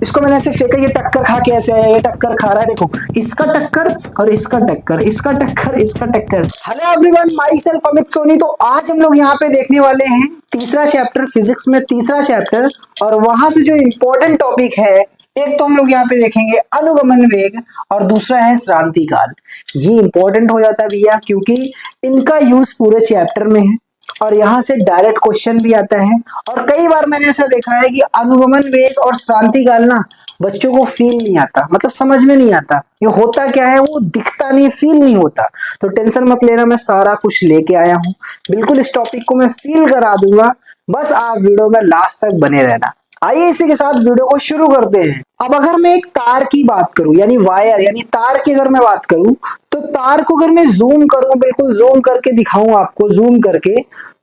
इसको मैंने ऐसे फेंका, ये टक्कर खा के ऐसे आया, ये टक्कर खा रहा है, देखो इसका टक्कर और इसका टक्कर, इसका टक्कर, इसका टक्कर। Hello everyone, myself Amit Soni. तो आज हम लोग यहाँ पे देखने वाले हैं तीसरा चैप्टर, फिजिक्स में तीसरा चैप्टर। और वहां से जो इंपॉर्टेंट टॉपिक है, एक तो हम लोग यहाँ पे देखेंगे अनुगमन वेग और दूसरा है श्रांति काल। ये इंपॉर्टेंट हो जाता है भैया, क्योंकि इनका यूज पूरे चैप्टर में है और यहाँ से डायरेक्ट क्वेश्चन भी आता है। और कई बार मैंने ऐसा देखा है कि अनुगमन वेग और श्रांति काल ना बच्चों को फील नहीं आता, मतलब समझ में नहीं आता ये होता क्या है, वो दिखता नहीं, फील नहीं होता। तो टेंशन मत लेना, मैं सारा कुछ लेके आया हूँ, बिल्कुल इस टॉपिक को मैं फील करा दूंगा। बस आप वीडियो में लास्ट तक बने रहना। आइए इसी के साथ वीडियो को शुरू करते हैं। अब अगर मैं एक तार की बात करूं, यानी वायर यानी तार की अगर मैं बात करूं, तो तार को अगर मैं जूम करूं, बिल्कुल जूम करके दिखाऊं आपको, जूम करके,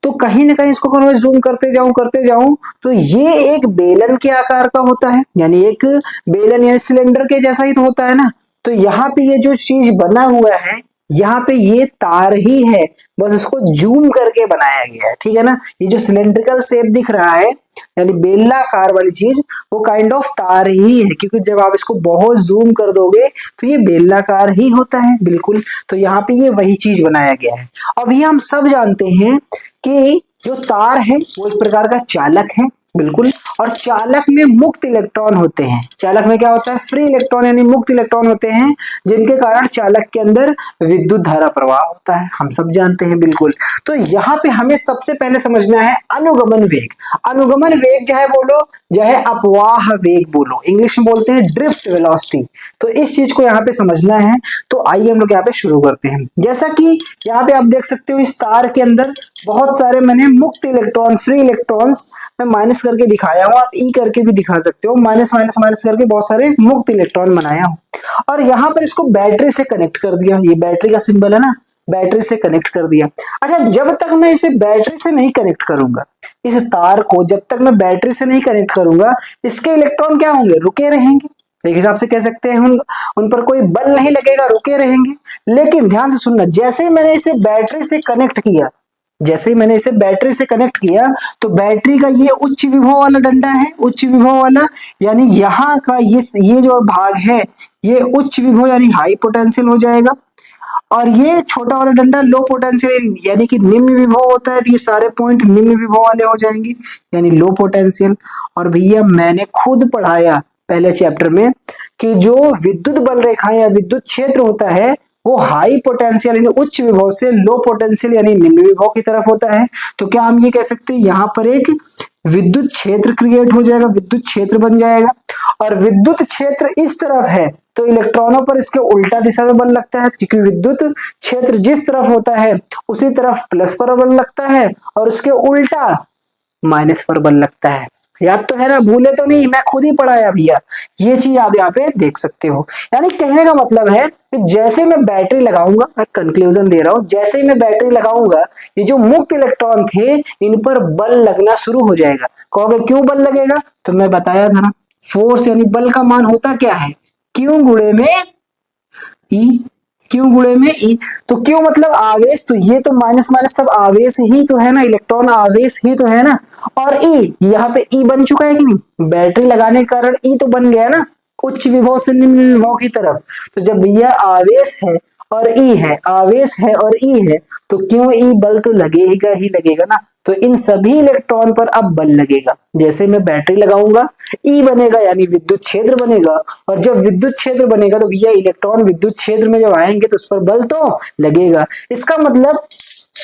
तो कहीं ना कहीं इसको अगर मैं जूम करते जाऊं तो ये एक बेलन के आकार का होता है, यानी एक बेलन यानी सिलेंडर के जैसा ही तो होता है ना। तो यहाँ पे ये जो चीज बना हुआ है, यहाँ पे ये तार ही है, बस उसको जूम करके बनाया गया है, ठीक है ना। ये जो सिलेंड्रिकल शेप दिख रहा है यानी बेलनाकार वाली चीज, वो काइंड ऑफ तार ही है, क्योंकि जब आप इसको बहुत जूम कर दोगे तो ये बेलनाकार ही होता है बिल्कुल। तो यहाँ पे ये वही चीज बनाया गया है। अभी हम सब जानते हैं कि जो तार है वो एक प्रकार का चालक है, बिल्कुल। और चालक में मुक्त इलेक्ट्रॉन होते हैं। चालक में क्या होता है, फ्री इलेक्ट्रॉन यानी मुक्त इलेक्ट्रॉन होते हैं, जिनके कारण चालक के अंदर विद्युत धारा प्रवाह होता है, हम सब जानते हैं बिल्कुल। तो यहाँ पे हमें सबसे पहले समझना है अनुगमन वेग। अनुगमन वेग चाहे बोलो, चाहे अपवाह वेग बोलो, इंग्लिश में बोलते हैं ड्रिफ्ट वेलोसिटी। तो इस चीज को यहाँ पे समझना है। तो आइए हम लोग यहाँ पे शुरू करते हैं। जैसा कि यहाँ पे आप देख सकते हो, इस तार के अंदर बहुत सारे मैंने मुक्त इलेक्ट्रॉन, फ्री इलेक्ट्रॉन्स मैं माइनस करके दिखाया हूं, आप ई करके भी दिखा सकते हो, माइनस माइनस माइनस करके बहुत सारे मुक्त इलेक्ट्रॉन बनाया हूं। और यहाँ पर इसको बैटरी से कनेक्ट कर दिया, ये बैटरी का सिंबल है ना, बैटरी से कनेक्ट कर दिया। अच्छा, जब तक मैं इसे बैटरी से नहीं कनेक्ट करूंगा, इस तार को जब तक मैं बैटरी से नहीं कनेक्ट करूंगा, इसके इलेक्ट्रॉन क्या होंगे, रुके रहेंगे। एक हिसाब से कह सकते हैं उन पर कोई बल नहीं लगेगा, रुके रहेंगे। लेकिन ध्यान से सुनना, जैसे ही मैंने इसे बैटरी से कनेक्ट किया, जैसे ही मैंने इसे बैटरी से कनेक्ट किया, तो बैटरी का ये उच्च विभव वाला डंडा है, उच्च विभव वाला, यानी यहाँ का ये जो भाग है, ये उच्च विभव यानी हाई पोटेंशियल हो जाएगा। और ये छोटा वाला डंडा लो पोटेंशियल यानी कि निम्न विभव होता है, तो ये सारे पॉइंट निम्न विभव वाले हो जाएंगे, यानी लो पोटेंशियल। और भैया मैंने खुद पढ़ाया पहले चैप्टर में कि जो विद्युत बल रेखा या विद्युत क्षेत्र होता है, वो हाई पोटेंशियल यानी उच्च विभव से लो पोटेंशियल यानी निम्न विभव की तरफ होता है। तो क्या हम ये कह सकते हैं, यहाँ पर एक विद्युत क्षेत्र क्रिएट हो जाएगा, विद्युत क्षेत्र बन जाएगा। और विद्युत क्षेत्र इस तरफ है तो इलेक्ट्रॉनों पर इसके उल्टा दिशा में बल लगता है, क्योंकि विद्युत क्षेत्र जिस तरफ होता है उसी तरफ प्लस पर बल लगता है और उसके उल्टा माइनस पर बल लगता है। याद तो है ना, भूले तो नहीं, मैं खुद ही पढ़ाया भैया। ये चीज आप यहाँ पे देख सकते हो। यानी कहने का मतलब है कि जैसे मैं बैटरी लगाऊंगा, मैं कंक्लूजन दे रहा हूं, जैसे ही मैं बैटरी लगाऊंगा, ये जो मुक्त इलेक्ट्रॉन थे इन पर बल लगना शुरू हो जाएगा। कहोगे क्यों बल लगेगा, तो मैं बताया था ना, फोर्स यानी बल का मान होता क्या है, क्यू गुणे में ई, क्यू गुणे में ई। तो क्यू मतलब आवेश, तो ये तो माइनस माइनस सब आवेश ही तो है ना, इलेक्ट्रॉन आवेश ही तो है ना। और ई, यहाँ पे ई बन चुका है कि नहीं, बैटरी लगाने के कारण ई तो बन गया ना, उच्च विभव से निम्न विभव की तरफ। तो जब यह आवेश है और ई है, आवेश है और ई है, तो क्यों ई बल तो लगेगा ही लगेगा ना। तो इन सभी इलेक्ट्रॉन पर अब बल लगेगा। जैसे मैं बैटरी लगाऊंगा, ई बनेगा यानी विद्युत क्षेत्र बनेगा, और जब विद्युत क्षेत्र बनेगा तो भैया इलेक्ट्रॉन विद्युत क्षेत्र में जब आएंगे तो उस पर बल तो लगेगा। इसका मतलब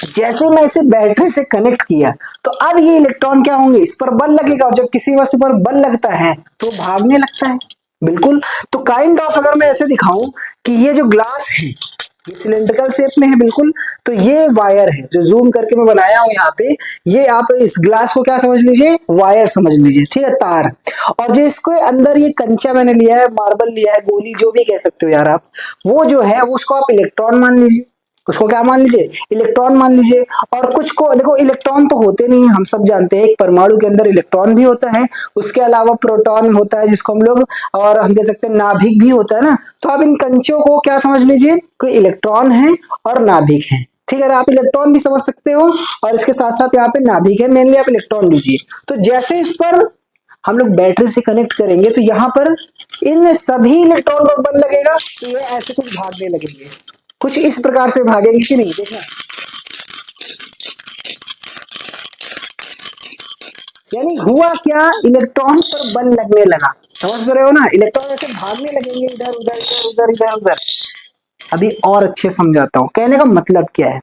जैसे मैं इसे बैटरी से कनेक्ट किया, तो अब ये इलेक्ट्रॉन क्या होंगे, इस पर बल लगेगा, और जब किसी वस्तु पर बल लगता है तो भागने लगता है, बिल्कुल। तो काइंड ऑफ अगर मैं ऐसे दिखाऊं कि ये जो ग्लास है, ये सिलेंड्रिकल शेप में है बिल्कुल, तो ये वायर है जो जूम करके मैं बनाया हूं यहाँ पे, ये आप इस ग्लास को क्या समझ लीजिए, वायर समझ लीजिए, ठीक है, तार। और जो इसको अंदर ये कंचा मैंने लिया है, मार्बल लिया है, गोली जो भी कह सकते हो यार आप, वो जो है वो उसको आप इलेक्ट्रॉन मान लीजिए, उसको क्या मान लीजिए, इलेक्ट्रॉन मान लीजिए। और कुछ को देखो, इलेक्ट्रॉन तो होते नहीं है, हम सब जानते हैं, एक परमाणु के अंदर इलेक्ट्रॉन भी होता है, उसके अलावा प्रोटॉन होता है जिसको हम लोग, और हम कह सकते हैं नाभिक भी होता है ना। तो आप इन कंचों को क्या समझ लीजिए, कोई इलेक्ट्रॉन है और नाभिक है, ठीक है। आप इलेक्ट्रॉन भी समझ सकते हो और इसके साथ साथ यहाँ पे नाभिक है, मेनली आप इलेक्ट्रॉन लीजिए। तो जैसे इस पर हम लोग बैटरी से कनेक्ट करेंगे तो यहाँ पर इन सभी इलेक्ट्रॉन पर बल लगेगा, तो ये ऐसे कुछ भागने लगेंगे, कुछ इस प्रकार से भागेंगे कि नहीं, देखना। यानी हुआ क्या, इलेक्ट्रॉन पर बल लगने लगा, समझ रहे हो ना, इलेक्ट्रॉन ऐसे भागने लगेंगे इधर उधर इधर उधर इधर उधर। अभी और अच्छे समझाता हूं, कहने का मतलब क्या है।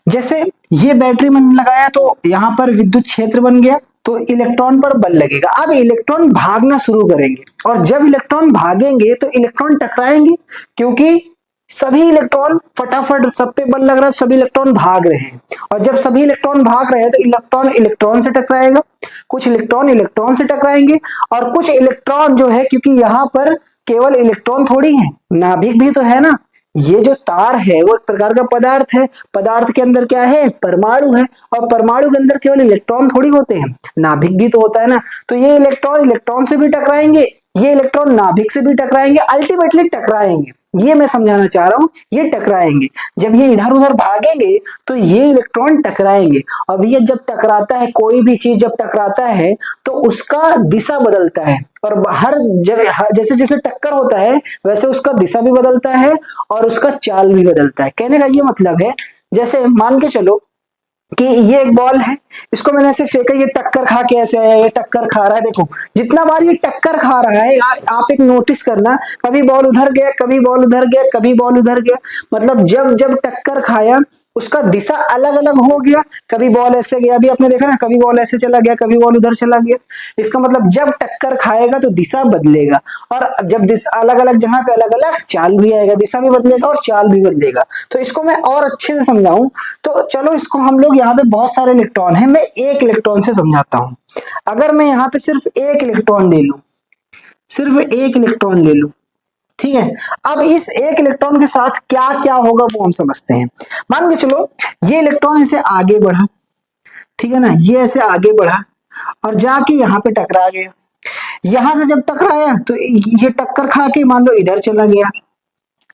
जैसे ये बैटरी मैंने लगाया तो यहाँ पर विद्युत क्षेत्र बन गया, तो इलेक्ट्रॉन पर बल लगेगा। अब इलेक्ट्रॉन भागना शुरू करेंगे, और जब इलेक्ट्रॉन भागेंगे तो इलेक्ट्रॉन टकराएंगे, क्योंकि सभी इलेक्ट्रॉन फटाफट, सब पे बल लग रहा है, सभी इलेक्ट्रॉन भाग रहे हैं। और जब सभी इलेक्ट्रॉन भाग रहे हैं तो इलेक्ट्रॉन इलेक्ट्रॉन से टकराएगा, कुछ इलेक्ट्रॉन इलेक्ट्रॉन से टकराएंगे, और कुछ इलेक्ट्रॉन जो है, क्योंकि यहाँ पर केवल इलेक्ट्रॉन थोड़ी है, नाभिक भी तो है ना। ये जो तार है वो एक प्रकार का पदार्थ है, पदार्थ के अंदर क्या है, परमाणु है, और परमाणु के अंदर केवल इलेक्ट्रॉन थोड़ी होते हैं, नाभिक भी तो होता है ना। तो ये इलेक्ट्रॉन इलेक्ट्रॉन से भी टकराएंगे, ये इलेक्ट्रॉन नाभिक से भी टकराएंगे, अल्टीमेटली टकराएंगे, ये मैं समझाना चाह रहा हूं, ये टकराएंगे। जब ये इधर उधर भागेंगे तो ये इलेक्ट्रॉन टकराएंगे। अब ये जब टकराता है, कोई भी चीज जब टकराता है तो उसका दिशा बदलता है, और हर जगह जैसे जैसे टक्कर होता है वैसे उसका दिशा भी बदलता है और उसका चाल भी बदलता है। कहने का ये मतलब है, जैसे मान के चलो कि ये एक बॉल है, इसको मैंने ऐसे फेंका, ये टक्कर खा के ऐसे आया, ये टक्कर खा रहा है, देखो जितना बार ये टक्कर खा रहा है, आप एक नोटिस करना, कभी बॉल उधर गया, कभी बॉल उधर गया, कभी बॉल उधर गया, मतलब जब जब टक्कर खाया उसका दिशा अलग अलग हो गया, कभी बॉल ऐसे गया, अभी आपने देखा ना, कभी बॉल ऐसे चला गया, कभी बॉल उधर चला गया। इसका मतलब जब टक्कर खाएगा तो दिशा बदलेगा, और जब दिशा अलग अलग जगह पे अलग अलग चाल भी आएगा, दिशा भी बदलेगा और चाल भी बदलेगा। तो इसको मैं और अच्छे से समझाऊं तो चलो, इसको हम लोग, यहाँ पे बहुत सारे इलेक्ट्रॉन है, मैं एक इलेक्ट्रॉन से समझाता हूं। अगर मैं यहाँ पे सिर्फ एक इलेक्ट्रॉन ले लूं, सिर्फ एक इलेक्ट्रॉन ले लूं, ठीक है, अब इस एक इलेक्ट्रॉन के साथ क्या क्या होगा वो हम समझते हैं। मान के चलो ये इलेक्ट्रॉन ऐसे आगे बढ़ा, ठीक है ना, ये ऐसे आगे बढ़ा और जाके यहाँ पे टकरा गया, यहां से जब टकराया तो ये टक्कर खा के मान लो इधर चला गया,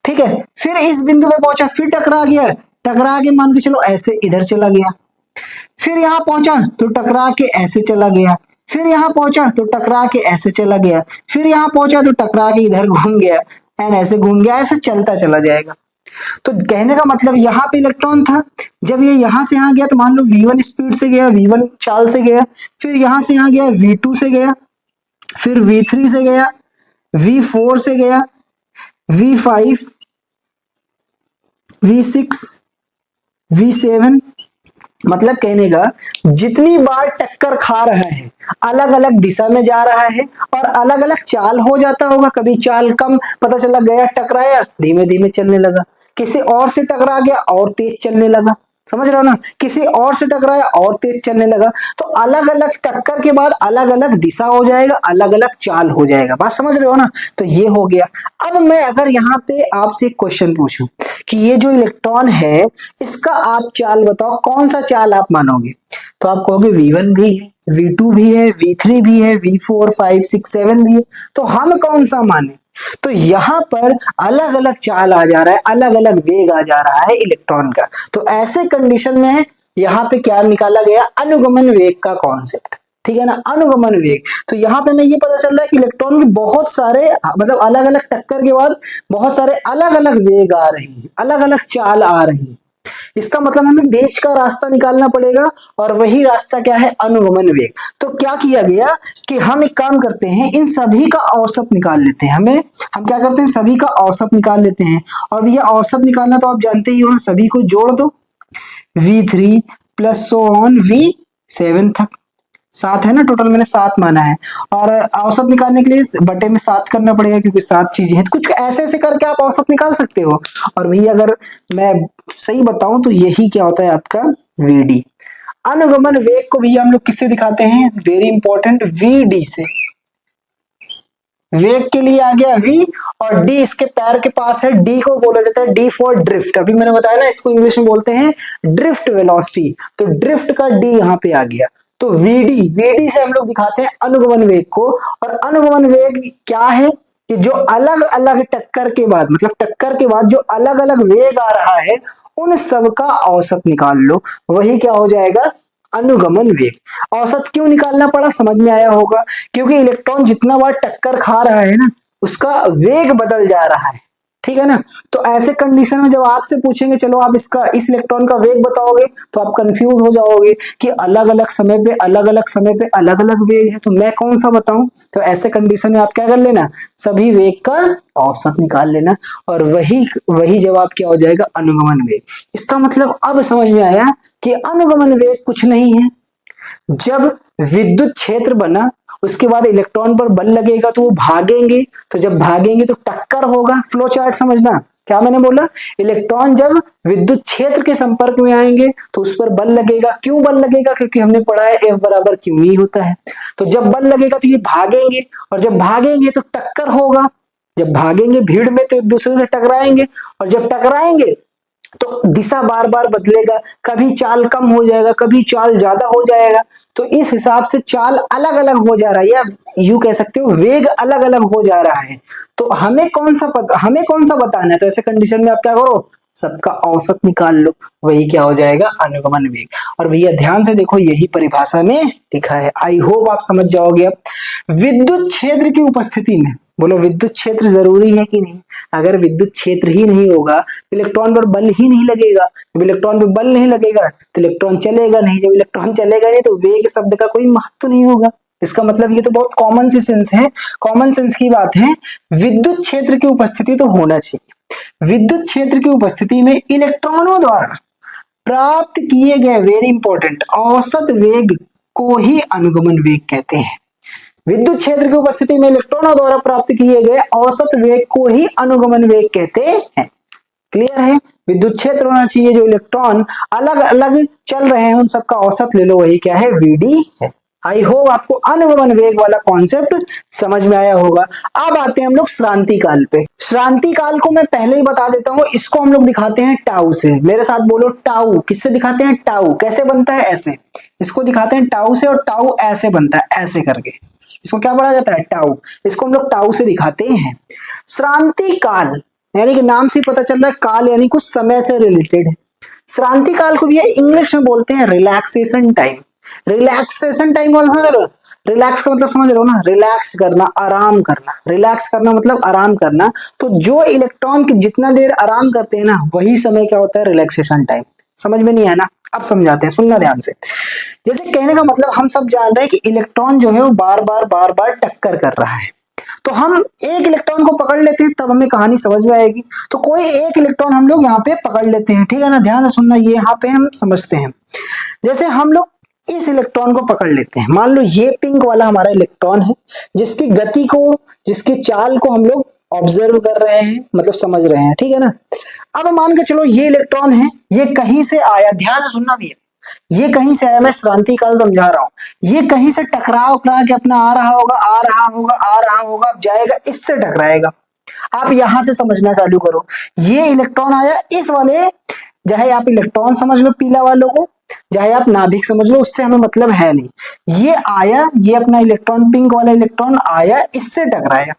ठीक है, फिर इस बिंदु पे पहुंचा, फिर टकरा गया, टकरा के मान के चलो ऐसे इधर चला गया, फिर यहां पहुंचा तो टकरा के ऐसे चला गया, फिर यहां पहुंचा तो टकरा के ऐसे चला गया, फिर यहां पहुंचा तो टकरा के इधर घूम गया, एंड ऐसे घूम गया, ऐसे चलता चला जाएगा। तो कहने का मतलब यहाँ पे इलेक्ट्रॉन था, जब ये यहां से यहां गया तो मान लो v1 स्पीड से गया, v1 चाल से गया, फिर यहां से यहां गया v2 से गया, फिर v3 से गया, v4 से गया, v5, v6, v7, मतलब कहने का जितनी बार टक्कर खा रहा है अलग अलग दिशा में जा रहा है और अलग अलग चाल हो जाता होगा। कभी चाल कम, पता चला गया टकराया, धीमे धीमे चलने लगा, किसी और से टकरा गया और तेज चलने लगा, समझ रहे हो ना, किसी और से टकराया और तेज चलने लगा। तो अलग अलग टक्कर के बाद अलग अलग दिशा हो जाएगा, अलग अलग चाल हो जाएगा, बात समझ रहे हो ना। तो ये हो गया। अब मैं अगर यहाँ पे आपसे एक क्वेश्चन पूछूं कि ये जो इलेक्ट्रॉन है इसका आप चाल बताओ, कौन सा चाल आप मानोगे, तो आप कहोगे v1 भी है, v2 भी है, v3 भी है, v4, 5, 6, 7 भी है, तो हम कौन सा माने। तो यहाँ पर अलग अलग चाल आ जा रहा है, अलग अलग वेग आ जा रहा है इलेक्ट्रॉन का। तो ऐसे कंडीशन में यहाँ पे क्या निकाला गया, अनुगमन वेग का कॉन्सेप्ट, ठीक है ना, अनुगमन वेग। तो यहाँ पे मैं ये पता चल रहा है कि इलेक्ट्रॉन के बहुत सारे, मतलब अलग अलग टक्कर के बाद बहुत सारे अलग अलग वेग आ रहे हैं, अलग अलग चाल आ रही है। इसका मतलब हमें बीच का रास्ता निकालना पड़ेगा, और वही रास्ता क्या है, अनुगमन वेग। तो क्या किया गया कि हम एक काम करते हैं, इन सभी का औसत निकाल लेते हैं। हम क्या करते हैं, सभी का औसत निकाल लेते हैं। और ये औसत निकालना तो आप जानते ही हो ना, सभी को जोड़ दो, v3 plus so on v7 तक, 7 है ना टोटल, मैंने 7 माना है। और औसत निकालने के लिए बटे में 7 करना पड़ेगा, क्योंकि 7 चीजें हैं। कुछ ऐसे ऐसे करके आप औसत निकाल सकते हो। और भी अगर मैं सही बताऊं तो यही क्या होता है आपका vd। अनुगमन वेग को भी हम लोग किससे दिखाते हैं, वेरी इंपॉर्टेंट, vd से। वेग के लिए आ गया v, और d इसके पैर के पास है, d को बोला जाता है d फॉर ड्रिफ्ट। अभी मैंने बताया ना, इसको इंग्लिश में बोलते हैं ड्रिफ्ट वेलोसिटी। तो ड्रिफ्ट का d यहाँ पे आ गया। तो vd से हम लोग दिखाते हैं अनुगमन वेग को। और अनुगमन वेग क्या है कि जो अलग अलग टक्कर के बाद, मतलब टक्कर के बाद जो अलग अलग वेग आ रहा है उन सब का औसत निकाल लो, वही क्या हो जाएगा, अनुगमन वेग। औसत क्यों निकालना पड़ा, समझ में आया होगा, क्योंकि इलेक्ट्रॉन जितना बार टक्कर खा रहा है ना उसका वेग बदल जा रहा है, ठीक है ना। तो ऐसे कंडीशन में जब आपसे पूछेंगे चलो आप इसका इस इलेक्ट्रॉन का वेग बताओगे तो आप कंफ्यूज हो जाओगे कि अलग अलग समय पे अलग अलग समय पे अलग अलग वेग है, तो मैं कौन सा बताऊं। तो ऐसे कंडीशन में आप क्या कर लेना, सभी वेग का औसत निकाल लेना और वही वही जवाब क्या हो जाएगा, अनुगमन वेग। इसका मतलब अब समझ में आया कि अनुगमन वेग कुछ नहीं है, जब विद्युत क्षेत्र बना उसके बाद इलेक्ट्रॉन पर बल लगेगा तो वो भागेंगे, तो जब भागेंगे तो टक्कर होगा। फ्लो चार्ट समझना, क्या मैंने बोला, इलेक्ट्रॉन जब विद्युत क्षेत्र के संपर्क में आएंगे तो उस पर बल लगेगा। क्यों बल लगेगा, क्योंकि हमने पढ़ा है F बराबर क्यू ई होता है। तो जब बल लगेगा तो ये भागेंगे और जब भागेंगे तो टक्कर होगा, जब भागेंगे भीड़ में तो एक दूसरे से टकराएंगे और जब टकराएंगे तो दिशा बार बार बदलेगा, कभी चाल कम हो जाएगा कभी चाल ज्यादा हो जाएगा। तो इस हिसाब से चाल अलग अलग हो जा रहा है या यूं कह सकते हो वेग अलग अलग हो जा रहा है। तो हमें कौन सा बताना है, तो ऐसे कंडीशन में आप क्या करो, सबका औसत निकाल लो, वही क्या हो जाएगा, अनुगमन वेग। और भैया ध्यान से देखो यही परिभाषा में लिखा है, आई होप आप समझ जाओगे। अब विद्युत क्षेत्र की उपस्थिति में, बोलो विद्युत क्षेत्र जरूरी है कि नहीं, अगर विद्युत क्षेत्र ही नहीं होगा इलेक्ट्रॉन पर बल ही नहीं लगेगा, जब इलेक्ट्रॉन पर बल नहीं लगेगा तो इलेक्ट्रॉन चलेगा नहीं, जब इलेक्ट्रॉन चलेगा नहीं तो वेग शब्द का कोई महत्व नहीं होगा। इसका मतलब ये तो बहुत कॉमन सी सेंस है, कॉमन सेंस की बात है। विद्युत क्षेत्र की उपस्थिति तो होना चाहिए, विद्युत क्षेत्र की उपस्थिति में इलेक्ट्रॉनों द्वारा प्राप्त किए गए, वेरी इंपॉर्टेंट, औसत वेग को ही अनुगमन वेग कहते हैं। विद्युत क्षेत्र की उपस्थिति में इलेक्ट्रॉनों द्वारा प्राप्त किए गए औसत वेग को ही अनुगमन वेग कहते हैं। क्लियर है, विद्युत क्षेत्र होना चाहिए, जो इलेक्ट्रॉन अलग अलग चल रहे हैं उन सबका औसत ले लो, वही क्या है, वीडी है। आई होप आपको अनुगमन वेग वाला कॉन्सेप्ट समझ में आया होगा। अब आते हैं हम लोग श्रांति काल पे। श्रांति काल को मैं पहले ही बता देता हूँ, इसको हम लोग दिखाते हैं टाउ से। मेरे साथ बोलो टाउ, किससे दिखाते हैं, टाउ। कैसे बनता है, ऐसे, इसको दिखाते हैं टाउ से, और टाउ ऐसे बनता है, ऐसे करके, इसको क्या पढ़ा जाता है, टाउ। इसको हम लोग टाउ से दिखाते हैं। श्रांति काल यानी कि नाम से पता चल रहा है, काल यानी कुछ समय से रिलेटेड है। श्रांति काल को भी इंग्लिश में बोलते हैं रिलैक्सेशन टाइम। रिलैक्सेशन टाइम मतलब, रिलैक्स का मतलब समझ रहे हो ना, रिलैक्स करना, आराम करना। रिलैक्स करना मतलब आराम करना। तो जो इलेक्ट्रॉन की जितना देर आराम करते हैं ना, वही समय क्या होता है, रिलैक्सेशन टाइम। समझ में नहीं आया ना, अब समझाते हैं, सुनना ध्यान से। जैसे कहने का मतलब, हम सब जान रहे हैं कि इलेक्ट्रॉन जो है वो बार बार टक्कर कर रहा है, तो हम एक इलेक्ट्रॉन को पकड़ लेते हैं, तब हमें कहानी समझ में आएगी। तो कोई एक इलेक्ट्रॉन हम लोग यहाँ पे पकड़ लेते हैं, ठीक है ना, ध्यान से सुनना, ये यहाँ पे हम समझते हैं। जैसे हम लोग इस इलेक्ट्रॉन को पकड़ लेते हैं, मान लो ये पिंक वाला हमारा इलेक्ट्रॉन है, जिसकी गति को, जिसकी चाल को हम लोग ऑब्जर्व कर रहे हैं, मतलब समझ रहे हैं, ठीक है ना। अब मान के चलो ये इलेक्ट्रॉन है, ये कहीं से आया, ध्यान से सुनना भी है, ये कहीं से आया, मैं श्रांति काल समझा रहा हूं, ये कहीं से टकरा के अपना आ रहा होगा, आ रहा होगा, आ रहा होगा, जाएगा, इससे टकराएगा। आप यहां से समझना चालू करो, ये इलेक्ट्रॉन आया, इस वाले, चाहे आप इलेक्ट्रॉन समझ लो पीला वालों को, चाहे आप नाभिक समझ लो, उससे हमें मतलब है नहीं। ये आया, ये अपना इलेक्ट्रॉन, पिंक वाला इलेक्ट्रॉन आया, इससे टकराया,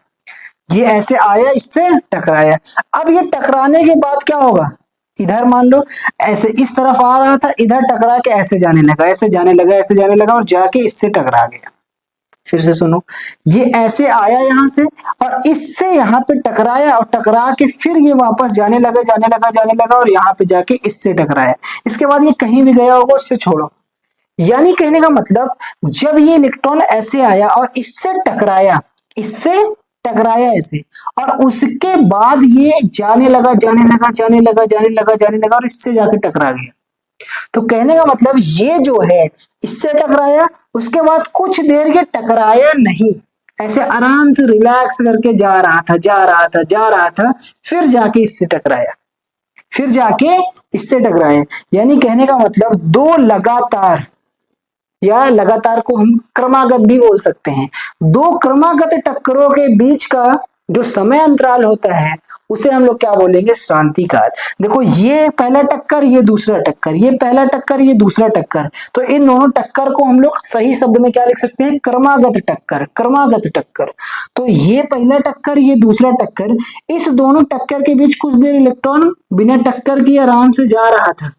ये ऐसे आया, इससे टकराया। अब ये टकराने के बाद क्या होगा, इधर मान लो ऐसे इस तरफ आ रहा था, इधर टकरा के ऐसे जाने लगा, ऐसे जाने लगा, ऐसे जाने लगा, और जाके इससे टकरा गया। फिर से सुनो, ये ऐसे आया यहां से और इससे यहाँ पे टकराया, और टकरा के फिर ये वापस जाने लगा, जाने लगा, जाने लगा, और यहाँ पे जाके इससे टकराया। इसके बाद ये कहीं भी गया होगा, उससे छोड़ो। यानी कहने का मतलब, जब ये इलेक्ट्रॉन ऐसे आया और इससे टकराया, इससे टकराया ऐसे, और उसके बाद ये जाने लगा, जाने लगा, जाने लगा, जाने लगा, जाने लगा, और इससे जाके टकरा गया। तो कहने का मतलब, ये जो है इससे टकराया, उसके बाद कुछ देर के टकराया नहीं, ऐसे आराम से रिलैक्स करके जा रहा था, जा रहा था, जा रहा था, फिर जाके इससे टकराया, फिर जाके इससे टकराया। यानी कहने का मतलब, दो लगातार, या लगातार को हम क्रमागत भी बोल सकते हैं, दो क्रमागत टक्करों के बीच का जो समय अंतराल होता है, उसे हम लोग क्या बोलेंगे, श्रांति काल। देखो, ये पहला टक्कर, ये दूसरा टक्कर, ये पहला टक्कर, ये दूसरा टक्कर, तो इन दोनों टक्कर को हम लोग सही शब्द में क्या लिख सकते हैं, क्रमागत टक्कर, क्रमागत टक्कर। तो ये पहला टक्कर, ये दूसरा टक्कर, इस दोनों टक्कर के बीच कुछ देर इलेक्ट्रॉन बिना टक्कर के आराम से जा रहा था,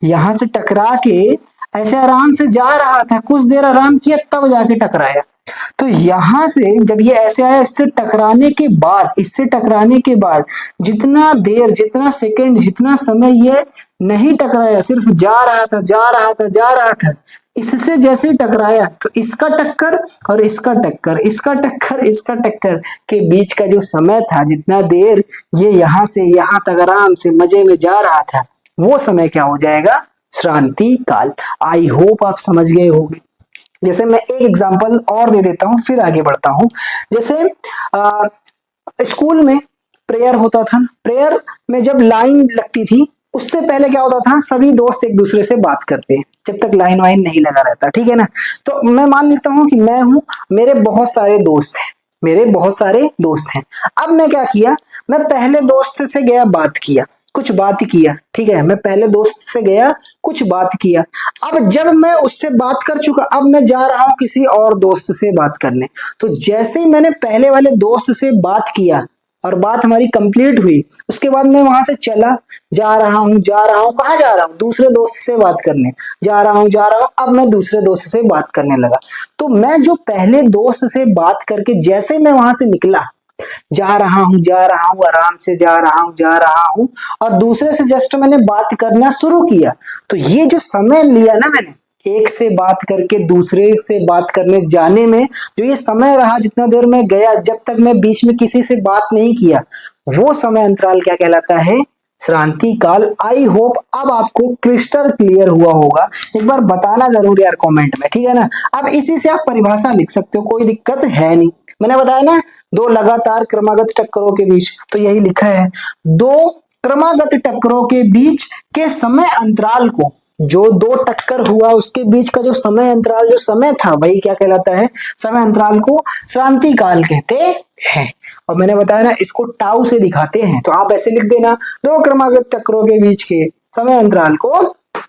यहां से टकरा के ऐसे आराम से जा रहा था, कुछ देर आराम किया तब जाके टकराया। तो यहां से जब ये ऐसे आया, इससे टकराने के बाद जितना देर, जितना सेकंड, जितना समय ये नहीं टकराया, सिर्फ जा रहा था, जा रहा था, जा रहा था, इससे जैसे ही टकराया तो इसका टक्कर और इसका टक्कर, इसका टक्कर, इसका टक्कर के बीच का जो समय था, जितना देर ये यहां से यहां तक आराम से मजे में जा रहा था, वो समय क्या हो जाएगा? श्रांति काल। आई होप आप समझ गए होंगे। जैसे मैं एक एग्जांपल और दे देता हूं, फिर आगे बढ़ता हूं। जैसे स्कूल में प्रेयर होता था, प्रेयर में जब लाइन लगती थी, उससे पहले क्या होता था, सभी दोस्त एक दूसरे से बात करते हैं जब तक लाइन वाइन नहीं लगा रहता, ठीक है ना। तो मैं मान लेता हूं कि मैं हूं, मेरे बहुत सारे दोस्त हैं, मेरे बहुत सारे दोस्त हैं। अब मैं क्या किया, मैं पहले दोस्त से गया, बात किया, कुछ बात किया, ठीक है, मैं पहले दोस्त से गया, कुछ बात किया। अब जब मैं उससे बात कर चुका, अब मैं जा रहा हूं किसी और दोस्त से बात करने। तो जैसे ही मैंने पहले वाले दोस्त से बात किया और बात हमारी कंप्लीट हुई, उसके बाद मैं वहां से चला, जा रहा हूं, जा रहा हूं, कहाँ जा रहा हूं? दूसरे दोस्त से बात करने जा रहा हूं, जा रहा हूं। अब मैं दूसरे दोस्त से बात करने लगा। तो मैं जो पहले दोस्त से बात करके जैसे ही मैं वहां से निकला, जा रहा हूं, जा रहा हूं, आराम से जा रहा हूं, जा रहा हूं, और दूसरे से जस्ट मैंने बात करना शुरू किया, तो ये जो समय लिया ना मैंने, एक से बात करके दूसरे से बात करने जाने में जो ये समय रहा, जितना देर मैं गया, जब तक मैं बीच में किसी से बात नहीं किया, वो समय अंतराल क्या कहलाता है? श्रांति काल। आई होप अब आपको क्रिस्टल क्लियर हुआ होगा। एक बार बताना जरूर यार कमेंट में, ठीक है ना। अब इसी से आप परिभाषा लिख सकते हो, कोई दिक्कत है नहीं। मैंने बताया ना, दो लगातार क्रमागत टक्करों के बीच, तो यही लिखा है, दो क्रमागत टक्करों के बीच के समय अंतराल को, जो दो टक्कर हुआ उसके बीच का जो समय अंतराल, जो समय था, वही क्या कहलाता है? समय अंतराल को श्रांति काल कहते हैं। और मैंने बताया ना, इसको टाउ से दिखाते हैं, तो आप ऐसे लिख देना, दो क्रमागत टक्करों के बीच के समय अंतराल को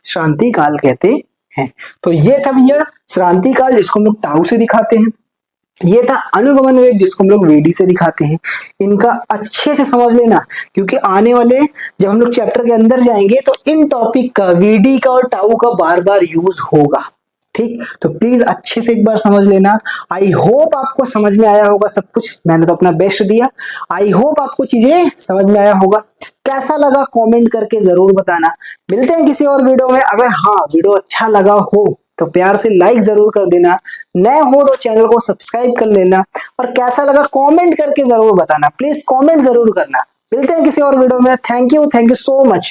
श्रांति काल कहते हैं। तो ये था भैया श्रांति काल, जिसको हम लोग टाउ से दिखाते हैं। ये था अनुगमन वेग, जिसको हम लोग वेडी से दिखाते हैं। इनका अच्छे से समझ लेना, क्योंकि आने वाले जब हम लोग चैप्टर के अंदर जाएंगे तो इन टॉपिक का, वीडी का और टाउ का बार बार यूज होगा, ठीक। तो प्लीज अच्छे से एक बार समझ लेना। आई होप आपको समझ में आया होगा सब कुछ, मैंने तो अपना बेस्ट दिया। आई होप आपको चीजें समझ में आया होगा। कैसा लगा कमेंट करके जरूर बताना। मिलते हैं किसी और वीडियो में। अगर हाँ वीडियो अच्छा लगा हो तो प्यार से लाइक जरूर कर देना, नए हो तो चैनल को सब्सक्राइब कर लेना, और कैसा लगा कमेंट करके जरूर बताना, प्लीज कमेंट जरूर करना। मिलते हैं किसी और वीडियो में। Thank you so much.